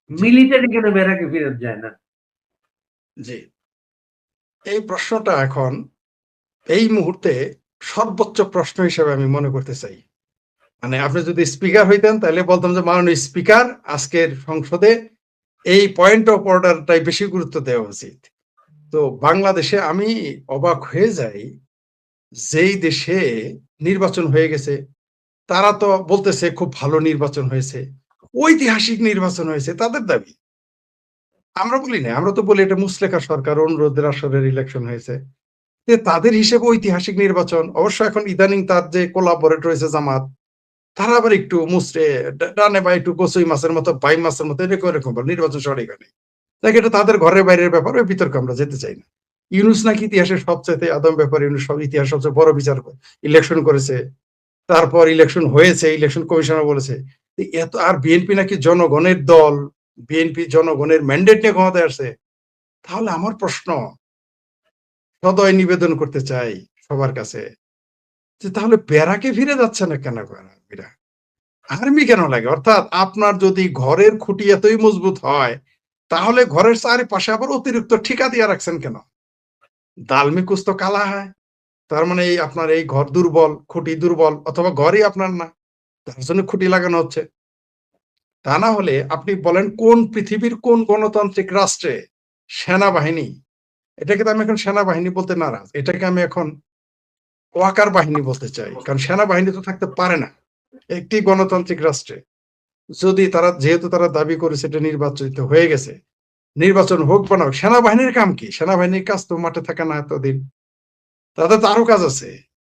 Military কেন ব্যারাকে ফেরত যায় না? জি, এই প্রশ্নটা এখন এই মুহূর্তে সর্বোচ্চ প্রশ্ন হিসেবে আমি মনে করতে চাই। মানে আপনি যদি স্পিকার হইতেন তাহলে বলতাম যে মাননীয় স্পিকার, আজকের সংসদে এই পয়েন্ট অফ অর্ডারটাই বেশি গুরুত্ব দেওয়া উচিত। তো বাংলাদেশে আমি অবাক হয়ে যাই, যেই দেশে নির্বাচন হয়ে গেছে তারা তো বলতেছে খুব ভালো নির্বাচন হয়েছে, ঐতিহাসিক নির্বাচন হয়েছে তাদের দাবি। আমরা বলি না, আমরা তো বলি এটা মুসলেখা সরকার অনুরোধের আসরের ইলেকশন হয়েছে। তাদের হিসেবে ঐতিহাসিক নির্বাচন। অবশ্য এখন ইদানিং তার যে কোলাবরেট রয়েছে জামাত, তারা আবার একটু মুসরে ডানে বা একটু কচুই মাছের মতো বাই মাছের মতো এরকম এরকম নির্বাচন সঠিক হয়নি। দেখ, এটা তাদের ঘরের বাইরের ব্যাপার, ওই বিতর্কে আমরা যেতে চাই না। ইউনুস নাকি ইতিহাসের সবচাইতে আদম ব্যাপার, ইউনুস সব ইতিহাস সবচেয়ে বড় বিচার ইলেকশন করেছে, তারপর ইলেকশন হয়েছে, ইলেকশন কমিশনার বলেছে। এত আর বিএনপি নাকি জনগণের দল, বিএনপি জনগণের ম্যান্ডেট নিয়ে ক্ষমতায় আসছে। তাহলে আমার প্রশ্ন, সদয় নিবেদন করতে চাই সবার কাছে, যে তাহলে ব্যারাকে ফিরে যাচ্ছে না কেন? আর্মি কেন লাগে? অর্থাৎ আপনার যদি ঘরের খুঁটি এতই মজবুত হয়, তাহলে ঘরের চারিপাশে আবার অতিরিক্ত ঠিকা দিয়ে রাখছেন কেন? দালমি কুছ তো কালা হয়। তার মানে এই আপনার এই ঘর দুর্বল, খুঁটি দুর্বল, অথবা ঘরই আপনার না, তার জন্য খুঁটি লাগানো হচ্ছে। তা না হলে আপনি বলেন কোন পৃথিবীর কোন গণতান্ত্রিক রাষ্ট্রে সেনাবাহিনী, এটাকে তো আমি এখন সেনাবাহিনী বলতে নারাজ, এটাকে আমি এখন ওয়াকার বাহিনী বলতে চাই। কারণ সেনাবাহিনী তো থাকতে পারে না একটি গণতান্ত্রিক রাষ্ট্রে। যদি তারা, যেহেতু তারা দাবি করেছে এটা নির্বাচিত হয়ে গেছে, নির্বাচন হোক বা না হোক, সেনাবাহিনীর কাম কি? সেনাবাহিনীর কাজ তো মাঠে থাকা না এতদিন, তাদের তো আরো কাজ আছে।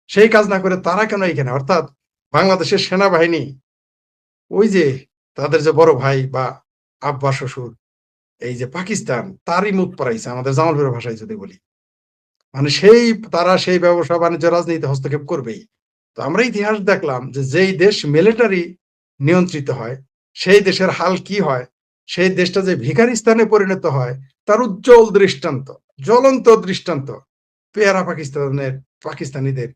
সেই কাজ না করে তারা কেন এখানে? অর্থাৎ বাংলাদেশের সেনাবাহিনী ওই যে তাদের যে বড় ভাই বা আব্বা শ্বশুর, এই যে পাকিস্তান, তারই মুখ পড়াইছে, আমাদের জামালপুরের ভাষায় যদি বলি। মানে সেই, তারা সেই ব্যবসা বাণিজ্য রাজনীতি হস্তক্ষেপ করবেই। তো আমরা ইতিহাস দেখলাম যে যেই দেশ মিলিটারি নিয়ন্ত্রিত হয়, সেই দেশের হাল কি হয়। সেই দেশটা যে ভিখারিস্তানে পরিণত হয়, তার উজ্জ্বল দৃষ্টান্ত, জ্বলন্ত দৃষ্টান্ত পেয়ারা পাকিস্তানিদের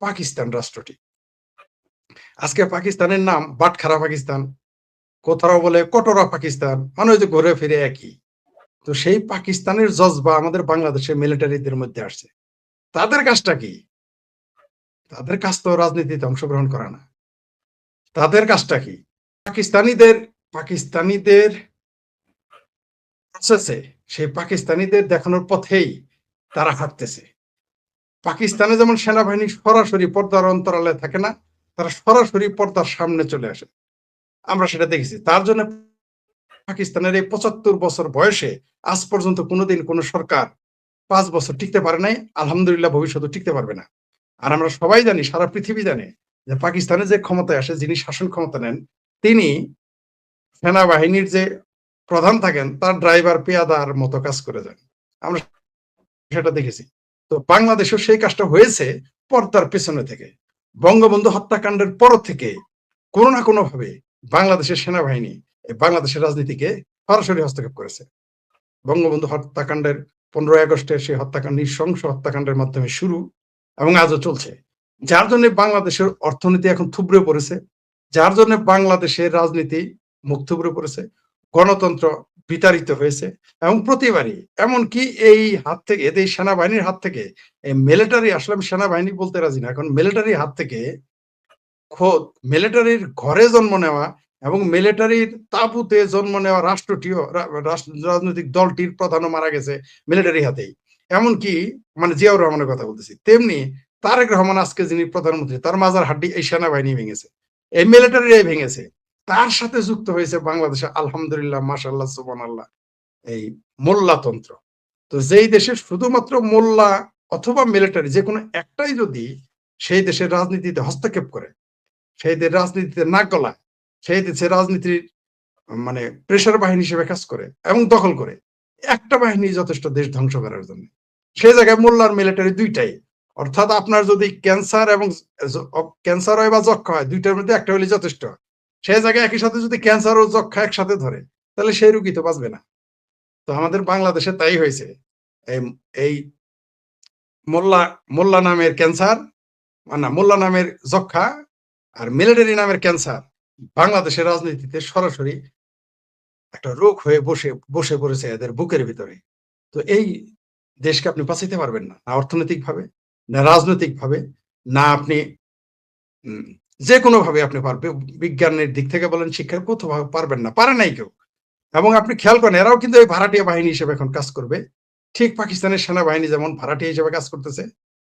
পাকিস্তান রাষ্ট্রটি। আজকে পাকিস্তানের নাম বাটখারা পাকিস্তান, কোথাও বলে কটোরা পাকিস্তান, মানে ওই যে ঘুরে ফিরে একই। তো সেই পাকিস্তানের জজবা আমাদের বাংলাদেশের মিলিটারিদের মধ্যে আসছে। তাদের কাজটা কি? তাদের কাজ তো রাজনীতিতে অংশগ্রহণ করা না। তাদের কাজটা কি? পাকিস্তানিদের পাকিস্তানিদের প্রসেসে, সেই পাকিস্তানিদের দেখানোর পথেই তারা হাঁটতেছে। পাকিস্তানে যেমন সেনাবাহিনী সরাসরি পর্দার অন্তরালে থাকে না, তারা সরাসরি পর্দার সামনে চলে আসে, আমরা সেটা দেখেছি। তার জন্য পাকিস্তানের এই ৭৫ বছর বয়সে আজ পর্যন্ত কোনোদিন কোন সরকার ৫ বছর টিকতে পারে নাই, আলহামদুলিল্লাহ ভবিষ্যতে টিকতে পারবে না। আর আমরা সবাই জানি, সারা পৃথিবী জানে, যে পাকিস্তানে যে ক্ষমতায় আসে, যিনি শাসন ক্ষমতা নেন, তিনি সেনাবাহিনীর যে প্রধান থাকেন তার ড্রাইভার পেয়াদার মতো কাজ করে যান, আমরা সেটা দেখেছি। তো বাংলাদেশেও সেই কাজটা হয়েছে পর্দার পেছনে থেকে। বঙ্গবন্ধু হত্যাকাণ্ডের পর থেকে কোনো না কোনো ভাবে বাংলাদেশের সেনাবাহিনী বাংলাদেশের রাজনীতিকে সরাসরি হস্তক্ষেপ করেছে। বঙ্গবন্ধু হত্যাকাণ্ডের 15ই আগস্টের সেই হত্যাকাণ্ড, নৃশংস হত্যাকাণ্ডের মাধ্যমে শুরু, এবং আজও চলছে। যার জন্য বাংলাদেশের অর্থনীতি এখন থুবড়ে পড়েছে, যার জন্য বাংলাদেশের রাজনীতি মুখ থুবড়ে পড়েছে, গণতন্ত্র বিতাড়িত হয়েছে। এবং প্রতিবারই এমনকি এই হাত থেকে, এই সেনাবাহিনীর হাত থেকে, এই মিলিটারি, আসলে আমি সেনাবাহিনী বলতে রাজি না, এখন মিলিটারির হাত থেকে, খোদ মিলিটারির ঘরে জন্ম নেওয়া এবং মিলিটারির তাঁবুতে জন্ম নেওয়া রাষ্ট্রটিও, রাজনৈতিক দলটির প্রধানও মারা গেছে মিলিটারি হাতেই। এমনকি মানে জিয়াউর রহমানের কথা বলতেছি, তেমনি তারেক রহমান আজকে যিনি প্রধানমন্ত্রী, তার মাজার হাড্ডি এই সেনাবাহিনী ভেঙেছে, এই মিলিটারিরাই ভেঙেছে। তার সাথে যুক্ত হয়েছে বাংলাদেশে আলহামদুলিল্লাহ, মাশাআল্লাহ, সুবহানাল্লাহ, এই মোল্লাতন্ত্র। তো যেই দেশে শুধুমাত্র মোল্লা অথবা মিলিটারি যে কোনো একটাই যদি সেই দেশের রাজনীতিতে হস্তক্ষেপ করে, সেই দেশের রাজনীতিতে নাক গলায়, সেই দেশের রাজনীতির মানে প্রেশার বাহিনী হিসেবে কাজ করে এবং দখল করে, একটা বাহিনী যথেষ্ট দেশ ধ্বংস করার জন্য। সেই জায়গায় মোল্লার মিলিটারি দুইটাই। অর্থাৎ আপনার যদি ক্যান্সার এবং ক্যান্সার হয় বা যক্ষা হয়, দুইটার মধ্যে একটা হলে যথেষ্ট। সেই জায়গায় একই সাথে যদি ক্যান্সার ও যক্ষা একসাথে ধরে, তাহলে সেই রুগী তো বাঁচবে না। তো আমাদের বাংলাদেশে তাই হয়েছে। এই মোল্লা মোল্লা নামের ক্যান্সার, না মোল্লা নামের যক্ষা আর মিলিটারি নামের ক্যান্সার বাংলাদেশের রাজনীতিতে সরাসরি একটা রোগ হয়ে বসে বসে পড়েছে এদের বুকের ভিতরে। তো এই দেশকে আপনি বাঁচাইতে পারবেন না। না অর্থনৈতিকভাবে, না রাজনৈতিকভাবে, না আপনি উম যেকোনোভাবে আপনি বিজ্ঞানের দিক থেকে বলেন, শিক্ষার কোথাও পারবেন না। পারে নাই কেউ। এবং আপনি খেয়াল করেন এরাও কিন্তু এই ভাড়াটিয়া বাহিনী হিসেবে এখন কাজ করবে। ঠিক পাকিস্তানের সেনাবাহিনী যেমন ভাড়াটিয়া হিসেবে কাজ করতেছে।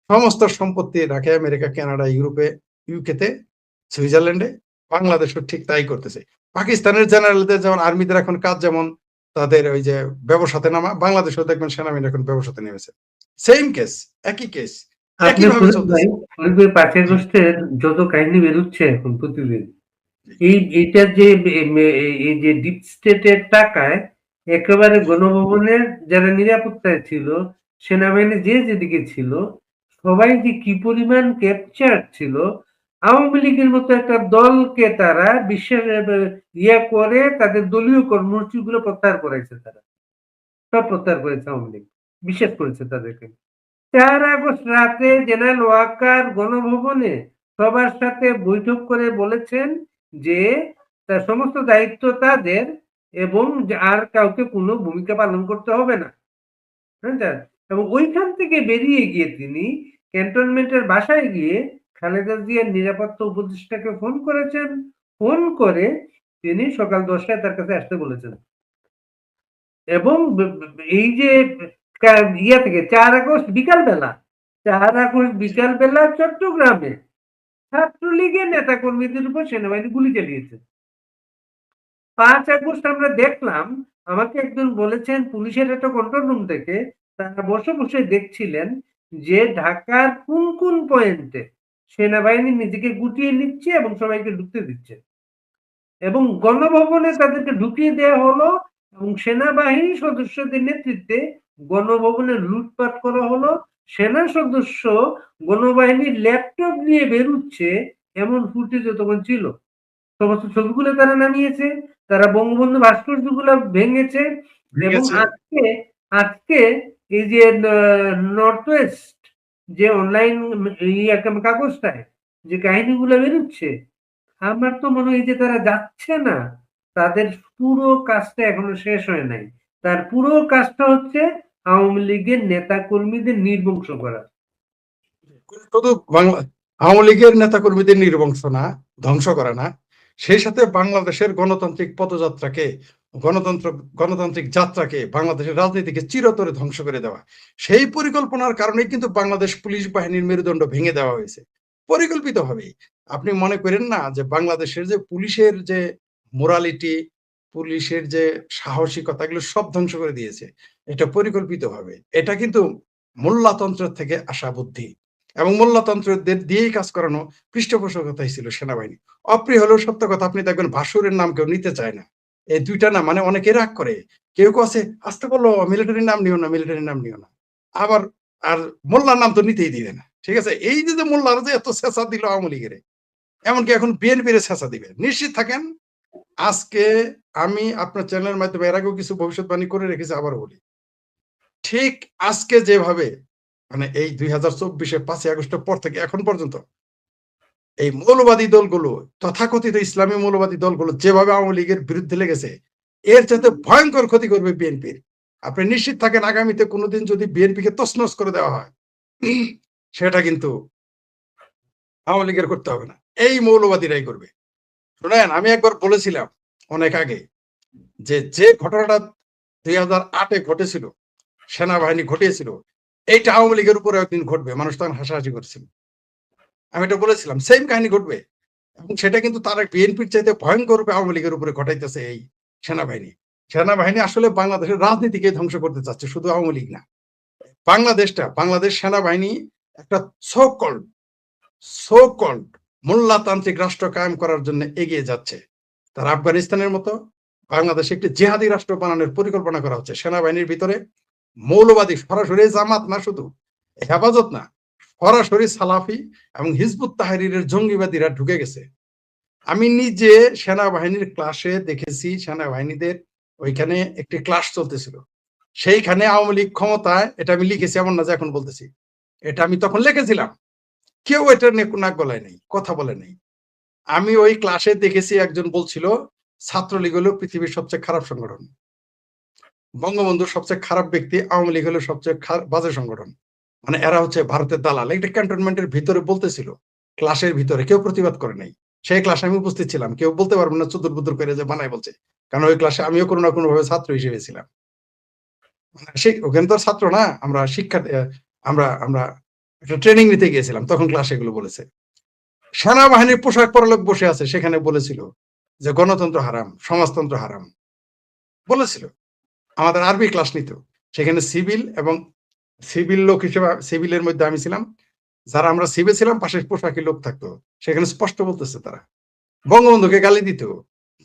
সমস্ত সম্পত্তি রাখে আমেরিকা, কানাডা, ইউরোপে, ইউকেতে, সুইজারল্যান্ডে, বাংলাদেশও ঠিক তাই করতেছে। পাকিস্তানের জেনারেলদের যেমন আর্মিদের এখন কাজ যেমন তাদের ওই যে ব্যবসাতে নামা, বাংলাদেশেও দেখবেন সেনাবাহিনী এখন ব্যবসাতে নেমেছে। সেম কেস, একই কেস, আপনি একইভাবে ফরিদ ভাই, চলতেছে। ফরিদ ভাই ৫ই জি, আগস্টের যত কাহিনী বেরোচ্ছে এখন প্রতিদিন, জি, এইটার যে এই যে ডিপ স্টেটের টাকায় একেবারে জি, গণভবনের যারা নিরাপত্তায় ছিল, সেনাবাহিনী যে যেদিকে ছিল, সবাই যে কি পরিমাণ ক্যাপচার ছিল, আওয়ামী লীগের মতো একটা দলকে তারা বিশ্বাস করে তাদের দলীয় কর্মসূচিগুলো প্রত্যাহার করেছে তারা। সব প্রত্যাহার করেছে আওয়ামী লীগ। বিশ্বাস করেছে তাদেরকে। ৪ আগস্ট রাতে জেনারেল ওয়াকার গণভবনে সবার সাথে বৈঠক করে বলেছেন যে তার সমস্ত দায়িত্ব তাদের এবং আর কাউকে কোনো ভূমিকা পালন করতে হবে না। হ্যাঁ? এবং ওইখান থেকে বেরিয়ে গিয়ে তিনি ক্যান্টনমেন্টের বাসায় গিয়ে খালেদা জিয়ার নিরাপত্তা উপদেষ্টাকে ফোন করেছেন। ফোন করে তিনি সকাল ১০টায় তার কাছে আসতে বলেছেন। এবং এই যে ইয়া থেকে ৪ আগস্ট বিকালবেলা, ৪ আগস্ট বিকালবেলা চট্টগ্রামে ছাত্রলীগের নেতাকর্মীদের উপর সেনাবাহিনী গুলি চালিয়েছে। ৫ আগস্ট আমরা দেখলাম, আমাকে একজন বলেছেন পুলিশের একটা কন্ট্রোল রুম থেকে তারা বসে, বসে দেখছিলেন যে ঢাকার কোন পয়েন্টে সেনাবাহিনী নিজেকে গুটিয়ে নিচ্ছে এবং সবাইকে ঢুকতে দিচ্ছে। এবং গণভবনে তাদেরকে ঢুকিয়ে দেয়া হলো এবং সেনাবাহিনী সদস্যদের নেতৃত্বে গণভবনে লুটপাট করা হলো। সেনা সদস্য গণবাহিনীর ল্যাপটপ নিয়ে বেরুচ্ছে এমন ফুটেজও তখন ছিল। সমস্ত ছবিগুলো তারা নামিয়েছে, তারা বঙ্গবন্ধু ভাস্কর্যগুলো ভেঙেছে এবং ভেঙেছে। আজকে এই যে নর্থ ওয়েস্ট যে অনলাইন কাগজটায় যে কাহিনীগুলো বেরোচ্ছে, আমার তো মনে হয় যে তারা যাচ্ছে না, তাদের পুরো কাজটা এখনো শেষ হয় নাই। তার পুরো কাজটা হচ্ছে আওয়ামী লীগের নেতা কর্মীদের নির্বংশ করা। শুধু বাংলা আওয়ামী লীগের নেতাকর্মীদের নির্বংশ না, ধ্বংস করা না, সেই সাথে বাংলাদেশের গণতান্ত্রিক পদযাত্রাকে, গণতন্ত্র গণতান্ত্রিক যাত্রাকে, বাংলাদেশের রাজনীতিকে চিরতরে ধ্বংস করে দেওয়া। সেই পরিকল্পনার কারণেই কিন্তু বাংলাদেশ পুলিশ বাহিনীর মেরুদণ্ড ভেঙে দেওয়া হয়েছে পরিকল্পিতভাবেই। আপনি মনে করেন না যে বাংলাদেশের যে পুলিশের যে মোরালিটি, পুলিশের যে সাহসিকতা, এগুলো সব ধ্বংস করে দিয়েছে এটা পরিকল্পিতভাবে। এটা কিন্তু মোল্লাতন্ত্র থেকে আসা বুদ্ধি এবং মোল্লাতন্ত্রদের দিয়েই কাজ করানো পৃষ্ঠপোষকতাই ছিল সেনাবাহিনী। অপ্রিয় হলেও সত্য কথা, আপনি দেখবেন ভাসুরের নাম কেউ নিতে চায় না। এই দুইটা নাম মানে অনেকে রাগ করে, কেউ কেউ আছে আসতে বললো মিলিটারির নাম নিও না, মিলিটারির নাম নিও না, আবার আর মোল্লার নাম তো নিতেই দিবে না। ঠিক আছে, এই যে মোল্লার যে এত ছেঁচা দিল আওয়ামী লীগের, এমনকি এখন বিএনপির ছেঁচা দিবে, নিশ্চিত থাকেন। আজকে আমি আপনার চ্যানেলের মাধ্যমে এর আগেও কিছু ভবিষ্যৎবাণী করে রেখেছি, আবার বলি, ঠিক আজকে যেভাবে মানে এই ২০২৪-এ ৫ই আগস্টের পর থেকে এখন পর্যন্ত এই মৌলবাদী দলগুলো, তথাকথিত ইসলামী মৌলবাদী দলগুলো যেভাবে আওয়ামী লীগের বিরুদ্ধে লেগেছে, এর চাইতে ভয়ঙ্কর ক্ষতি করবে বিএনপির। আপনি নিশ্চিত থাকেন আগামীতে কোনোদিন যদি বিএনপিকে তছনছ করে দেওয়া হয়, সেটা কিন্তু আওয়ামী লীগের করতে হবে না, এই মৌলবাদীরাই করবে। শুনেন, আমি একবার বলেছিলাম অনেক আগে যে যে ঘটনাটা ২০০৮-এ ঘটেছিল, সেনাবাহিনী ঘটিয়েছিল, এইটা আওয়ামী লীগের উপরে একদিন ঘটবে। মানুষ তখন হাসাহাসি করছিল। আমি এটা বলেছিলাম সেম কাহিনী ঘটবে এবং সেটা কিন্তু তারা বিএনপির চাইতে ভয়ঙ্কর রূপে আওয়ামী লীগের উপরে ঘটাইতেছে এই সেনাবাহিনী। সেনাবাহিনী আসলে বাংলাদেশের রাজনীতিকে ধ্বংস করতে চাচ্ছে, শুধু আওয়ামী লীগ না। বাংলাদেশ সেনাবাহিনী একটা সো কল্ড সো কল্ড মোল্লাতান্ত্রিক রাষ্ট্র কায়েম করার জন্য এগিয়ে যাচ্ছে। তার আফগানিস্তানের মতো বাংলাদেশে একটি জেহাদি রাষ্ট্র বানানোর পরিকল্পনা করা হচ্ছে। সেনাবাহিনীর ভিতরে মৌলবাদী সরাসরি জামাত না, শুধু হেফাজত না, সরাসরি সালাফি এবং হিজবুত তাহরিরের জঙ্গিবাদীরা ঢুকে গেছে। আমি নিজে সেনাবাহিনীর ক্লাসে দেখেছি, সেনাবাহিনীদের ওইখানে একটি ক্লাস চলতেছিল, সেইখানে আওয়ামী লীগ ক্ষমতায়, এটা আমি লিখেছি, এমন না যে এখন বলতেছি, এটা আমি তখন লিখেছিলাম। কেউ এটা নিয়ে নাক গলায় নেই, কথা বলে নেই। আমি ওই ক্লাসে দেখেছি একজন বলছিল ছাত্রলীগ হলো পৃথিবীর সবচেয়ে খারাপ সংগঠন, বঙ্গবন্ধুর সবচেয়ে খারাপ ব্যক্তি, আওয়ামী লীগ হলো সবচেয়ে বাজে সংগঠন। মানে এরা হচ্ছে ভারতের দালাল। এটা ক্যান্টনমেন্টের ভিতরে বলতেছিল, ক্লাসের ভিতরে কেউ প্রতিবাদ করে নাই। সেই ক্লাসে আমি উপস্থিত ছিলাম, কেউ বলতে পারবো না চুদুর বুদুর করে যে বানায় বলছে, কারণ ওই ক্লাসে আমিও কোনো না কোনো ভাবে ছাত্র হিসেবে ছিলাম। সেই ওখানে তো ছাত্র না, আমরা শিক্ষার্থী, আমরা আমরা একটা ট্রেনিং নিতে গিয়েছিলাম, তখন ক্লাসে এগুলো বলেছে। সেনাবাহিনীর পোশাক পরা লোক বসে আছে, সেখানে বলেছিল যে গণতন্ত্র হারাম, সমাজতন্ত্র হারাম বলেছিল। আমাদের আরবি ক্লাস নিত, সেখানে সিভিল এবং সিভিল লোক হিসেবে, সিভিলের মধ্যে আমি ছিলাম, যারা আমরা সিভিল ছিলাম পাশে পোশাকি লোক থাকতো, সেখানে স্পষ্ট বলতেছে তারা বঙ্গবন্ধুকে গালি দিত,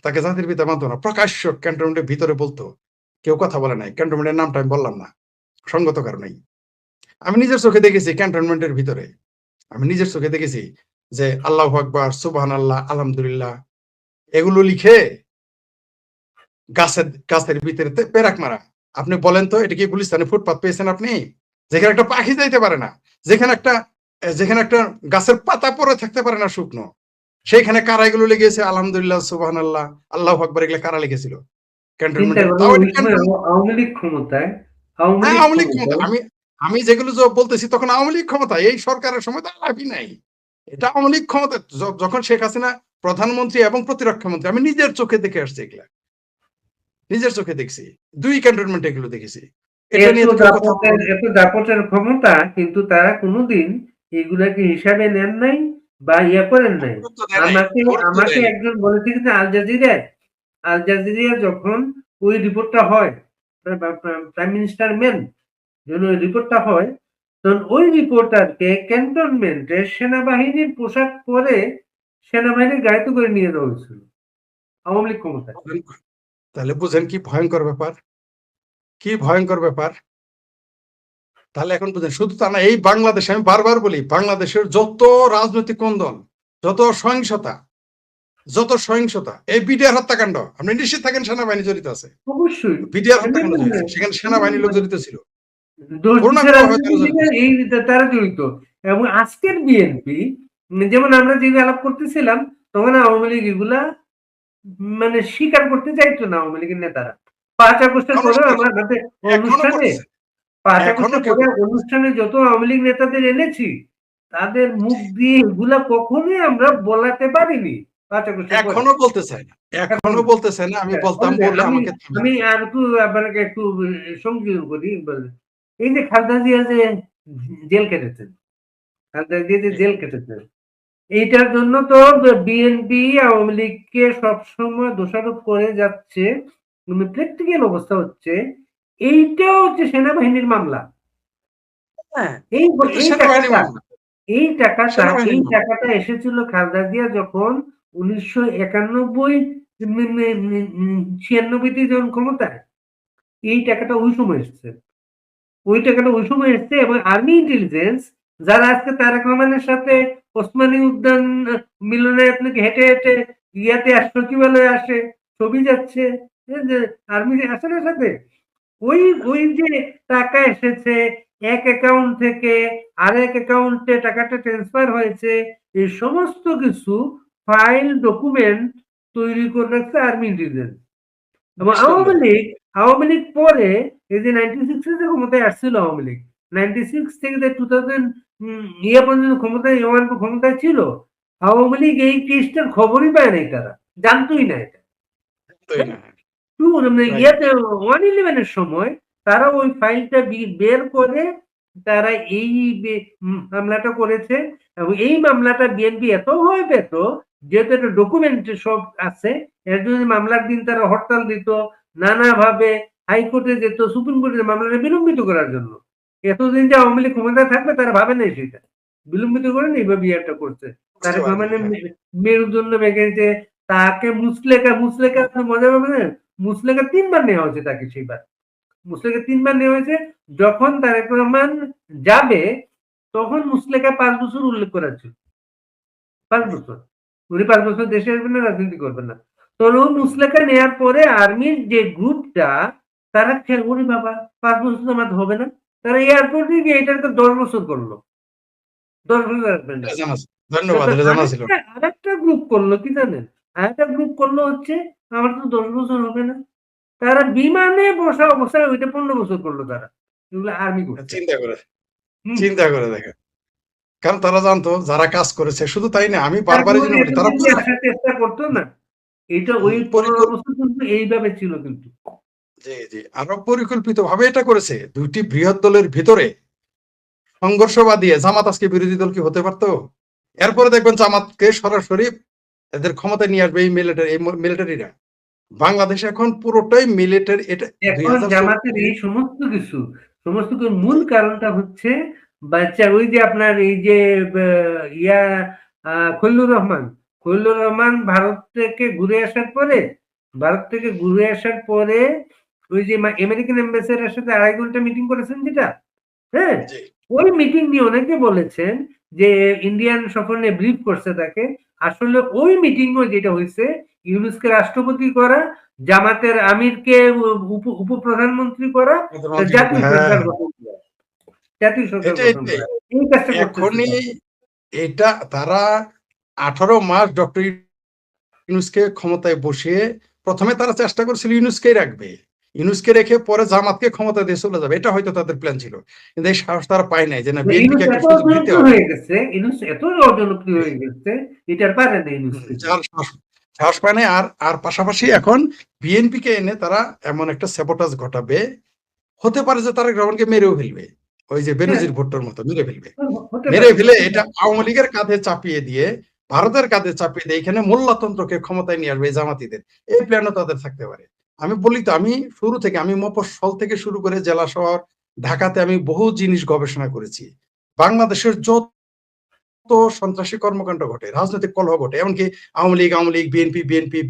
তাকে জাতির পিতা মানতো না, প্রকাশ্য ক্যান্টনমেন্টের ভিতরে বলতো। কেউ কথা বলে নাই, ক্যান্টনমেন্টের নামটা আমি বললাম না সঙ্গত কারণেই। আমি নিজের চোখে দেখেছি ক্যান্টনমেন্টের ভিতরে, আমি নিজের চোখে দেখেছি যে আল্লাহু আকবার, সুবহানাল্লাহ, আলহামদুলিল্লাহ এগুলো লিখে গাছের ভিতরে পেরাক মারা। আপনি বলেন তো, এটা কি গুলিস্তানে ফুটপাত পেয়েছেন আপনি, যেখানে একটা পাখি যাইতে পারে না, যেখানে একটা গাছের পাতা পরে থাকতে পারে না শুকনো, সেইখানে কারা এগুলো লিখেছে আলহামদুলিল্লাহ, সুবহানাল্লাহ, আল্লাহু আকবার, এগুলো কারা লিখেছিল চিন্তা ক্যান্টনমেন্টে? করো তাও ওই এটা সময় ক্যান্টনমেন্ট। আওয়ামী লীগ ক্ষমতায়, আওয়ামী হ্যাঁ, লীগ আওয়ামী লীগ ক্ষমতা। ক্ষমতায়। আমি যেগুলো বলতেছি তখন আওয়ামী লীগ ক্ষমতা, এই সরকারের সময় তো লাভই নাই। এটা আওয়ামী লীগ ক্ষমতা যখন শেখ হাসিনা প্রধানমন্ত্রী এবং প্রতিরক্ষা মন্ত্রী, আমি নিজের চোখে দেখে আসছি এগুলা, নিজের চোখে দেখছি, দুই ক্যান্টনমেন্ট এগুলো দেখেছি। এটা নিয়ে তো কেউ কথা বলবো না। এত দাপটের ক্ষমতা, কিন্তু তারা কোনোদিন এগুলাকে হিসাবে নেন নাই বা ইয়ে করেন নাই। গুরুত্ব দেয় নাই, আমাকে গুরুত্ব আমাকে দেয় নাই। একজন বলেছে যে আল জাজিরা যখন ওই রিপোর্টটা হয়, প্রাইম মিনিস্টার মেন যখন ওই রিপোর্টটা হয়, তখন ওই রিপোর্টারকে ক্যান্টনমেন্টে সেনাবাহিনীর পোশাক পরে সেনাবাহিনীর গাড়িতে করে নিয়ে যাওয়া হয়েছিল আওয়ামী লীগ ক্ষমতায়। তাহলে বুঝেন কি ভয়ঙ্কর ব্যাপার, কি ভয়ঙ্কর ব্যাপার। তাহলে এখন বুঝেন, শুধু তা না, এই বাংলাদেশে আমি বারবার বলি, বাংলাদেশের যত রাজনৈতিক কোন্দল, যত সহিংসতা, এই বিডিআর হত্যাকাণ্ড, আপনি নিশ্চিত থাকেন সেনাবাহিনী জড়িত আছে। অবশ্যই বিডিআর হত্যাকাণ্ড হয়েছে, সেখানে সেনাবাহিনীর লোক জড়িত ছিল, দোষ দিচ্ছে পূর্ণাঙ্গভাবে তারা জড়িত রাজনীতিবিদরা, ছিল। এই তারা জড়িত। এবং আজকের বিএনপি, যেমন আমরা যে আলাপ করতেছিলাম, তখন আওয়ামী লীগ এগুলা মানে স্বীকার করতে চাইতো না আওয়ামী লীগের নেতারা। 5 আগস্টের পরে জনস্বীকার, আমরা হাতে এখনো অনুষ্ঠানে, করতেছে, 5 এখনো আগস্টের কেউ পরে করতেছে। অনুষ্ঠানে যত আওয়ামী লীগ নেতাদের এনেছি, তাদের মুখ দিয়ে এগুলা কখনোই আমরা বলাতে পারিনি 5 আগস্টের পরে। এখনো বলতে চায় না, এখন এখনো বলতে চায় না। আমি বলতাম, বললে আমি আমাকে থামিয়ে আমি দিত। আর একটু আপনাকে একটু সংযোজন করি। এই যে খালেদা জিয়া যে জেল কেটেছেন, খালেদা জিয়া যে জেল কেটেছেন, এইটার জন্য তো বিএনপি আওয়ামী লীগকে সবসময় দোষারোপ করে যাচ্ছে। কিন্তু প্র্যাকটিক্যাল অবস্থা হচ্ছে এইটাও হচ্ছে সেনাবাহিনীর মামলা। হ্যাঁ, এই এটা এই সেনাবাহিনী টাকাটা মামলা, এই টাকাটা এই সেনাবাহিনীর মামলা। টাকাটা এসেছিল খালেদা জিয়া যখন 1991 96 যখন ক্ষমতায়, এই টাকাটা ওই সময় এসছে। ওই টাকাটা ওই সময় এসছে এবং আর্মি ইন্টেলিজেন্স, যারা আজকে তারেক রহমানের সাথে ওসমানী উদ্যান মিলনে আপনাকে হেঁটে হেঁটে ইয়াতে সচিবালয়ে আসে, ছবি যাচ্ছে, আর্মি আসে না সাথে, ওই ওই যে টাকা এসেছে এক অ্যাকাউন্ট থেকে আরেক অ্যাকাউন্টে, টাকাটা ট্রান্সফার হয়েছে, এই সমস্ত কিছু ফাইল ডকুমেন্ট তৈরি করে রাখছে আর্মি ইন্টেলিজেন্স। এবং বুঝলাম ভাই। আওয়ামী লীগ পরে এই যে 96 যে ক্ষমতায় আসছিল আওয়ামী লীগ, 96 থেকে যে 2000 ইয়ে পর্যন্ত ক্ষমতায় ছিল, আওয়ামী লীগ এই কেসটার খবরই পায় নাই, তারা জানতোই না এটা। তাই না? রাইট। ইয়াতে 111 এর সময় তারা ওই ফাইলটা বের করে তারা এই মামলাটা করেছে। এবং এই মামলাটা বিএনপি এত ভয় পেত, যেহেতু একটা ডকুমেন্ট সব আছে, এর জন্য মামলার দিন তারা হরতাল দিত, নানাভাবে হাইকোর্টে যেত, সুপ্রিম কোর্টে মামলাটা বিলম্বিত করার জন্য। এতদিন যে আওয়ামী লীগ ক্ষমতায় থাকবে তারা ভাবে নাই, সেটা বিলম্বিত করে এইভাবে বিয়েটা করছে। বুঝতে তারেক পারিনি, রহমানের হ্যাঁ। মেরুদণ্ড ভেঙেছে, তাকে মুসলেকা আপনি মজা পাবেন, মুসলেকা 3 বার নেওয়া হয়েছে তাকে। সেইবার মুসলেকা 3 বার নেওয়া হয়েছে। যখন তারেক রহমান যাবে, তখন মুসলেকা 5 বছর উল্লেখ করা ছিল। 5 বছর। উনি 5 বছর দেশে আসবেন না, রাজনীতি করবেন না। তো মুসলেকা নেওয়ার পরে আর্মির যে গ্রুপটা, তারা খেয়াল করি বাবা 5 বছর তো আমার হবে না। তারা এয়ারপোর্টে গিয়ে এটাকে 10 বছর করলো। 10 বছর আসবেন না। এটা জানা ধন্যবাদ, এটা জানা ছিল না। আরেকটা গ্রুপ করলো কি জানেন? আরেকটা গ্রুপ করলো হচ্ছে আমার তো 10 বছর হবে না, তারা বিমানে বসা অবস্থায় ওইটা 15 বছর করলো তারা, এগুলো আর্মি করছে। চিন্তা করে হুম, চিন্তা করে দেখেন, কারণ তারা জানতো যারা কাজ করেছে, শুধু তাই না, আমি তারা বারবার এই জীবনে জন্য বলি তারা এতদিন যে আসার চেষ্টা করতো না, এটা ওই 15 বছর কিন্তু এইভাবে ছিল কিন্তু। জি জি, আরো পরিকল্পিত ভাবে এটা করেছে। দুইটি বৃহৎ দলের ভিতরে সংঘর্ষ বাদিয়ে জামাত আজকে বিরোধী দল কি হতে পারতো? এরপরে দেখবেন জামাতকে সরাসরি এদের ক্ষমতায় নিয়ে আসবে এই মিলিটারিরা। বাংলাদেশ এখন পুরোটাই মিলিটারি। এটা এখন জামাতের 2024 এই সমস্ত কিছুর মূল কারণটা হচ্ছে বাচ্চা ওই যে আপনার এই যে ইয়া খলিলুর রহমান ভারত থেকে ঘুরে আসার পরে ওই যে আমেরিকান এম্বাসিডারের সাথে 2.5 ঘন্টা মিটিং করেছেন যেটা, হ্যাঁ, জি ওই মিটিং নিয়ে অনেকে বলেছেন যে ইন্ডিয়ান সফর নিয়ে ব্রিফ করছে তাকে। আসলে ওই মিটিংও যেটা হয়েছে, ইউনূসকে রাষ্ট্রপতি করা, জামাতের আমিরকে উপপ্রধানমন্ত্রী করা, জাতীয় হ্যাঁ, সরকার গঠন করা, জাতীয় সরকার এটাই গঠন করা, এই কাজটা করতেছে এখনই তারা। এটা তারা 18 মাস ডক্টর ইউনূসকে ক্ষমতায় বসিয়ে প্রথমে তারা চেষ্টা করছিল ইউনূসকেই রাখবে, ইউনূসকে রেখে পরে জামাতকে ক্ষমতা দিয়ে চলে যাবে, এটা হয়তো তাদের প্ল্যান ছিল। কিন্তু এই সাহস তারা পায় নাই যে না, বিএনপিকে ইউনূস একটা এত সুযোগ দিতে অজনপ্রিয় হবে। হয়ে গেছে, ইউনূস এত অজনপ্রিয় হয়ে গেছে, এটা আর পারে না ইউনূস থেকে। যার সাহস পায় নাই। আর আর পাশাপাশি এখন বিএনপিকে এনে তারা এমন একটা স্যাবোটাজ ঘটাবে, হতে পারে যে তারেক রহমানকে মেরেও ফেলবে, ওই যে হ্যাঁ, বেনজির ভুট্টোর মতো মেরে ফেলবে। হতে মেরে পারে, ফেলে হতে এটা পারে। আওয়ামী লীগের কাঁধে চাপিয়ে দিয়ে, ভারতের কাঁধে চাপিয়ে দিয়ে এখানে মোল্লাতন্ত্রকে ক্ষমতায় নিয়ে আসবে এই জামাতিদের। এই প্ল্যানও তাদের থাকতে পারে। আমি বলি তো, আমি শুরু থেকে, আমি মফস্বল থেকে শুরু করে জেলা শহর ঢাকাতে আমি বহু জিনিস গবেষণা করেছি। বাংলাদেশের যত সন্ত্রাসী কর্মকাণ্ড ঘটে, রাজনৈতিক কলহ ঘটে, এমনকি Awami League BNP,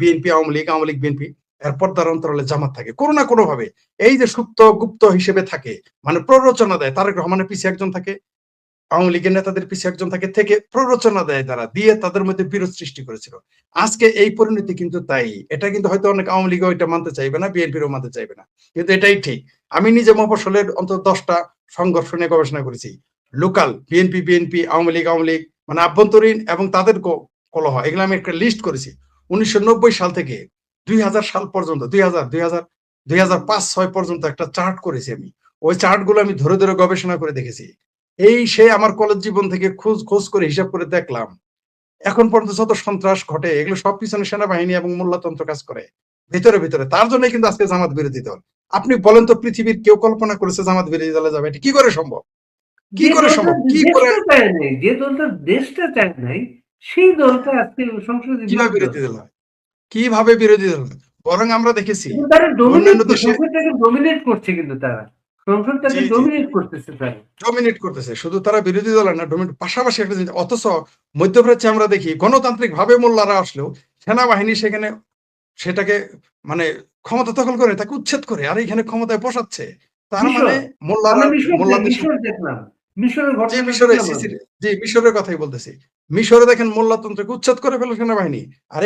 BNP Awami League BNP, এর পর্দার অন্তরালে জামাত থাকে কোনো না কোনো ভাবে। এই যে সুপ্ত গুপ্ত হিসেবে থাকে, মানে প্ররোচনা দেয়, তারেক রহমানের পিছিয়ে একজন থাকে, আওয়ামী লীগের নেতাদের পিছিয়ে একজন থাকে, থেকে প্ররোচনা দেয়, তারা দিয়ে তাদের মধ্যে বিরোধ সৃষ্টি করেছিল। আজকে এই পরিণতি কিন্তু তাই। এটা কিন্তু হয়তো অনেক আওয়ামী লীগও এটা মানতে চাইবে না, বিএনপিরও মানতে চাইবে না, কিন্তু এটাই ঠিক। আমি নিজে মফস্বলের অন্তত 10টা সংঘর্ষ নিয়ে গবেষণা করেছি। লোকাল বিএনপি আওয়ামী লীগ, মানে আভ্যন্তরীণ এবং তাদের কলহ, এগুলো আমি একটা লিস্ট করেছি। 1990 সাল থেকে 2000 সাল পর্যন্ত, 2005-6 পর্যন্ত একটা চার্ট করেছি আমি। ওই চার্ট গুলো আমি ধরে ধরে গবেষণা করে দেখেছি। এই সে আমার কলেজ জীবন থেকে খোঁজ করে হিসাব করে দেখলাম, এখন পর্যন্ত যত সন্ত্রাস ঘটে এগুলো সব পিছনে সেনাবাহিনী এবং মোল্লাতন্ত্র কাজ করে ভিতরে ভিতরে। তার জন্য কিন্তু আজকে জামাত বিরোধী দল। আপনি বলেন তো, পৃথিবীর কেউ কল্পনা করেছে জামাত বিরোধী দলে যাবে? এটা কি করে সম্ভব? কি যে করে দলটা সম্ভব? কি করে, দেশটা চায় নাই, যে দলটা দেশটা চায় নাই, সেই দলটা আজকে সংসদে কিভাবে বিরোধী দল। বিরোধী দল হয়? কিভাবে বিরোধী দল হয়? বরং আমরা দেখেছি কিন্তু তারা ডমিনেট অন্যান্য দেশে, সংসদটাকে ডমিনেট করছে, কিন্তু তারা জি সংসদটাকে জি ডমিনেট করতেছে তারা। ডমিনেট করতেছে। শুধু তারা বিরোধী দল না, ডমিনেট পাশাপাশি একটা জিনিস, অথচ মধ্যপ্রাচ্যে আমরা দেখি গণতান্ত্রিক ভাবে মোল্লারা আসলেও সেনাবাহিনী সেখানে সেটাকে, মানে ক্ষমতা দখল করে তাকে উচ্ছেদ করে আর এখানে ক্ষমতায় বসাচ্ছে। তার মানে মিশর, মোল্লারা, আমরা মোল্লাদের মিশর দেখলাম, মিশরের যে ঘটনাটা মিশরে দেখলাম আমরা। যে মিশরের কথাই বলতেছি, মিশরে দেখেন মোল্লাতন্ত্রকে উচ্ছেদ করে ফেলে সেনাবাহিনী। আর